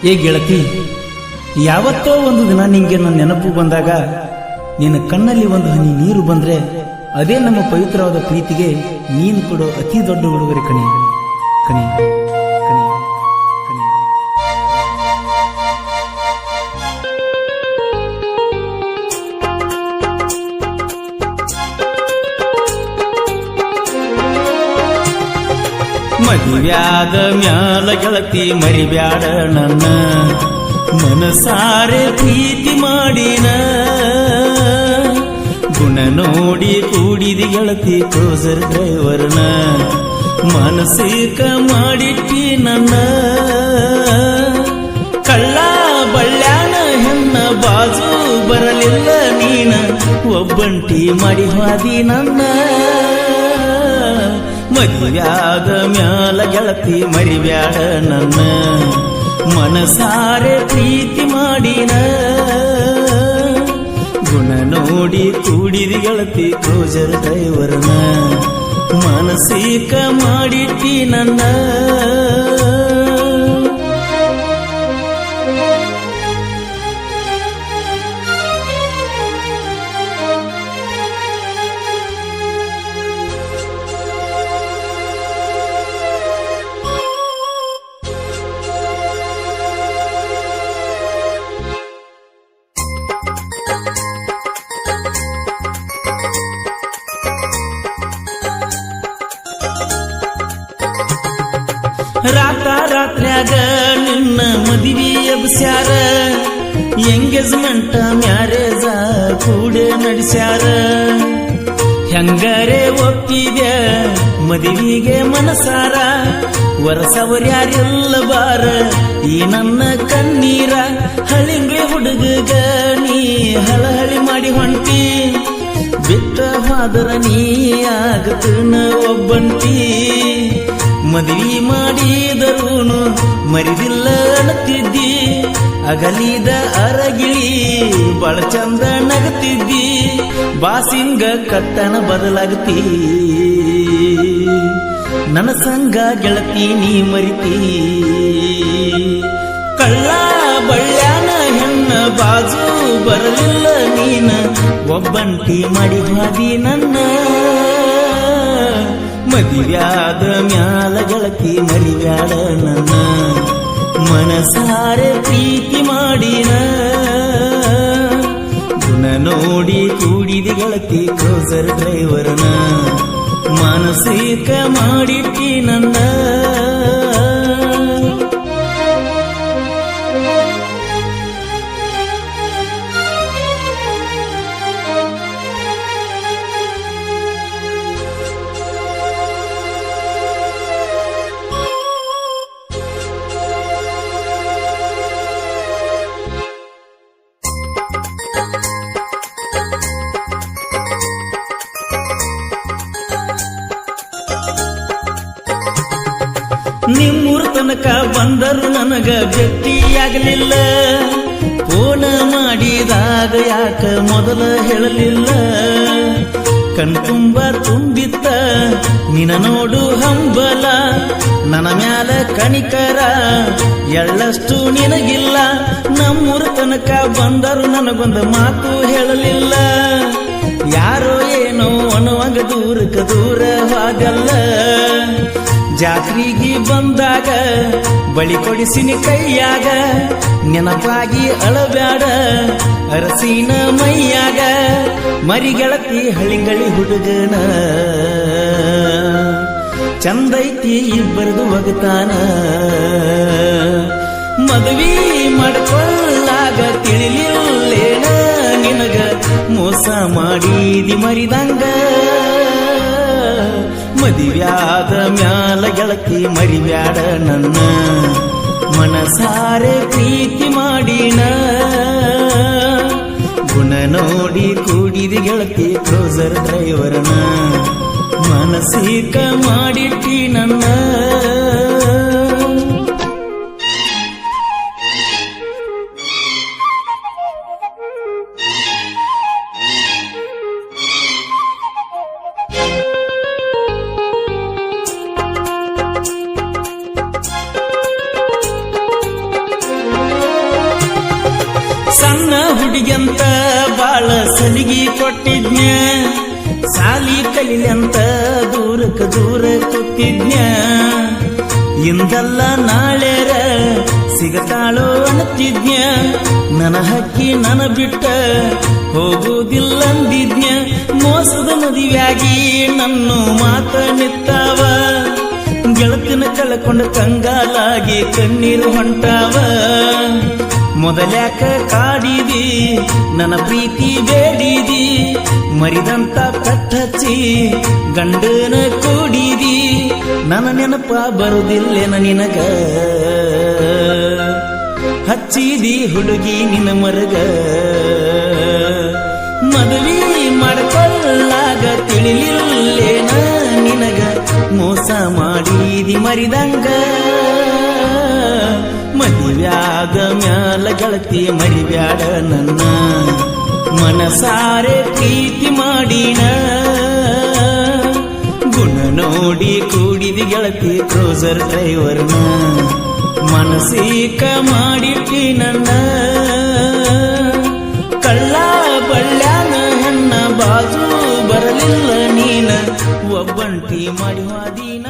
ಏ ಗೆಳತಿ, ಯಾವತ್ತೋ ಒಂದು ದಿನ ನಿಂಗೆ ನನ್ನ ನೆನಪು ಬಂದಾಗ ನಿನ್ನ ಕಣ್ಣಲ್ಲಿ ಒಂದು ಹನಿ ನೀರು ಬಂದ್ರೆ ಅದೇ ನಮ್ಮ ಪವಿತ್ರವಾದ ಪ್ರೀತಿಗೆ ನೀನು ಕೊಡೋ ಅತಿ ದೊಡ್ಡ ಉಡುಗೊರೆ ಕಣಿ ಕಣಿ ಕಣಿ ಕಣಿ. ಮದುವ್ಯಾದ ಮ್ಯಾಲ ಗೆಳತಿ ಮರಿಬ್ಯಾಡ ನನ್ನ, ಮನಸಾರೆ ಪ್ರೀತಿ ಮಾಡಿನ, ಗುಣ ನೋಡಿ ಕೂಡಿದಿ ಗೆಳತಿ ಕ್ರೂಸರ್ ಡ್ರೈವರ್ನ, ಮನಸ್ಸಿಕ ಮಾಡಿಟ್ಟಿ ನನ್ನ, ಕಳ್ಳ ಬಳ್ಳ್ಯಾನ ಹೆಣ್ಣ ಬಾಜು ಬರಲಿಲ್ಲ ನೀನ, ಒಬ್ಬಂಟಿ ಮಾಡಿ ಹಾದಿ ನನ್ನ. ಮದುವ್ಯಾದ ಮ್ಯಾಲ ಗೆಳತಿ ಮರಿಬ್ಯಾಡ ನನ್ನ, ಮನಸಾರೆ ಪ್ರೀತಿ ಮಾಡಿನ, ಗುಣ ನೋಡಿ ಕೂಡಿದಿ ಗೆಳತಿ ಕ್ರೂಸರ್ ಡ್ರೈವರ್ನ, ಮನಸ್ಸಿಕ ಮಾಡಿಟ್ಟಿ ನನ್ನ. ರಾತ್ರ್ಯಾಗ ನಿನ್ನ ಮದುವೆ ಎಬ್ಸ್ಯಾರ, ಎಂಗೇಜ್ಮೆಂಟ್ ಮ್ಯಾರೇಜ ಕೂಡೆ ನಡೆಸ್ಯಾರ, ಹೆಂಗರೆ ಒಪ್ಪಿದೆ ಮದುವೆಗೆ ಮನಸಾರ, ವರಸವರ್ಯಾರೆಲ್ಲ ಬಾರ ಈ ನನ್ನ ಕಣ್ಣೀರ, ಹಳಿಂಗೆ ಹುಡುಗ ನೀ ಹಳಹಳಿ ಮಾಡಿ ಹೊಂಟಿ, ಬಿಟ್ಟ ಹೋದರ ನೀ ಆಗತನ ಒಬ್ಬಂಟಿ, ಮದುವೆ ಮಾಡಿದರೂನು ಮರಿದಿಲ್ಲ ಅನ್ನತಿದ್ದಿ, ಅಗಲಿದ ಅರಗಿಳಿ ಬಾಳ ಚಂದ ನಗತಿದ್ದಿ, ಬಾಸಿಂಗ ಕಟ್ಟನ ಬದಲಾಗತಿ, ನನ್ನ ಸಂಗ ಗೆಳತಿ ನೀ ಮರಿತಿ, ಕಳ್ಳ ಬಳ್ಳ್ಯಾನ ಹೆಣ್ಣ ಬಾಜು ಬರಲಿಲ್ಲ ನೀನ, ಒಬ್ಬಂಟಿ ಮಾಡಿ ಹಾದಿ ನನ್ನ. ಮದುವ್ಯಾದ ಮ್ಯಾಲ ಗೆಳತಿ ಮರಿಬ್ಯಾಡ ನನ್ನ, ಮನಸಾರೆ ಪ್ರೀತಿ ಮಾಡಿನ, ಗುಣ ನೋಡಿ ಕೂಡಿದಿ ಗೆಳತಿ ಕ್ರೂಸರ್ ಡ್ರೈವರ್ನ, ಮನಸ್ಸಿಕ ಮಾಡಿಟ್ಟಿ ನನ್ನ. ನಿಮ್ಮೂರ ತನಕ ಬಂದರು ನನಗ ಭೇಟಿಯಾಗಲಿಲ್ಲ, ಫೋನ ಮಾಡಿದಾಗ ಯಾಕ ಮೊದಲ ಹೇಳಲಿಲ್ಲ, ಕಣ್ತುಂಬ ತುಂಬಿತ್ತ ನಿನ ನೋಡು ಹಂಬಲ, ನನ್ನ ಮ್ಯಾಲ ಕಣಿಕರ ಎಳ್ಳಷ್ಟು ನಿನಗಿಲ್ಲ, ನಮ್ಮೂರ ತನಕ ಬಂದರು ನನಗೊಂದು ಮಾತು ಹೇಳಲಿಲ್ಲ, ಯಾರೋ ಏನೋ ಅನ್ನುವಂಗ ದೂರಕ್ಕ ದೂರ ಹೋಗಲ್ಲ, ಜಾತ್ರೆಗೆ ಬಂದಾಗ ಬಳಿ ಕೊಡಿಸಿನಿ ಕೈಯಾಗ, ನೆನಪಾಗಿ ಅಳಬ್ಯಾಡ ಅರಸಿನ ಮೈಯಾಗ, ಮರಿಗೆಳತಿ ಹಳಿಂಗಳಿ ಹುಡುಗನ, ಚಂದೈತಿ ಇಬ್ಬರದು ಒಗತಾನ, ಮದುವೆ ಮಾಡ್ಕೊಳ್ಳಾಗ ತಿಳಿಲಿಲ್ಲೇನ ನಿನಗ, ಮೋಸ ಮಾಡಿದಿ ಮರಿದಂಗ, ಮದುವ್ಯಾದ ಮ್ಯಾಲ ಗೆಳತಿ ಮರಿಬ್ಯಾಡ ನನ್ನ, ಮನಸಾರೆ ಪ್ರೀತಿ ಮಾಡಿನ, ಗುಣ ನೋಡಿ ಕೂಡಿದಿ ಗೆಳತಿ ಕ್ರೂಸರ್ ಡ್ರೈವರ್ನ, ಮನಸ್ಸಿಕ ಮಾಡಿಟ್ಟಿ ನನ್ನ. ಬಾಳ ಸಲಿಗಿ ಕೊಟ್ಟಿದ್ನ್ಯ ಸಾಲಿ ಕಲಿಲಿ ಅಂತ ದೂರಕ್ಕ ದೂರ ಕೂತಿದ್ನ್ಯ ಇಂದಲ್ಲ ನಾಳೆರ ಸಿಗತಾಳೋ ಅನ್ನತಿದ್ನ್ಯ ನನ್ನ ಹಕ್ಕಿ ನನ್ನ ಬಿಟ್ಟ ಹೋಗುವುದಿಲ್ಲಂದಿದ್ನ್ಯ ಮೋಸದ ಮದುವೆಯಾಗಿ ನನ್ನ ಮಾತ ನಿತ್ತಾವ ಗೆಳತಿನ ಕಳ್ಕೊಂಡ ಕಂಗಾಲಾಗಿ ಕಣ್ಣೀರು ಹೊಂಟಾವ ಮೊದಲ್ಯಾಕ ಕಾಡಿದಿ ನನ್ನ ಪ್ರೀತಿ ಬೇಡಿದಿ ಮರಿದಂತ ಕಟ್ಟಚ್ಚಿ ಗಂಡನ ಕೂಡಿದಿ ನನ್ನ ನೆನಪ ಬರುದಿಲ್ಲೇನ ನಿನಗ ಹಚ್ಚಿದಿ ಹುಡುಗಿ ನಿನ್ನ ಮರಗ ಮದುವೆ ಮಾಡ್ಕೊಳ್ಳಾಗ ತಿಳಿಲಿಲ್ಲೇನ ನಿನಗ ಮೋಸ ಮಾಡಿದಿ ಮರಿದಂಗ ಮದುವ್ಯಾಗ ಮ್ಯಾಲ ಗೆಳತಿ ಮರಿಬ್ಯಾಡ ನನ್ನ ಮನಸಾರೆ ಪ್ರೀತಿ ಮಾಡಿನ ಗುಣ ನೋಡಿ ಕೂಡಿದಿ ಗೆಳತಿ ಕ್ರೋಸರ್ ಡ್ರೈವರ್ನ ಮನಸೀಕ ಮಾಡಿಟ್ಟಿ ನನ್ನ ಕಳ್ಳ ಬಳ್ಳ್ಯಾನ ಹೆಣ್ಣ ಬಾಜು ಬರಲಿಲ್ಲ ನೀನ ಒಬ್ಬಂಟಿ ಮಾಡಿ ಹಾದಿನ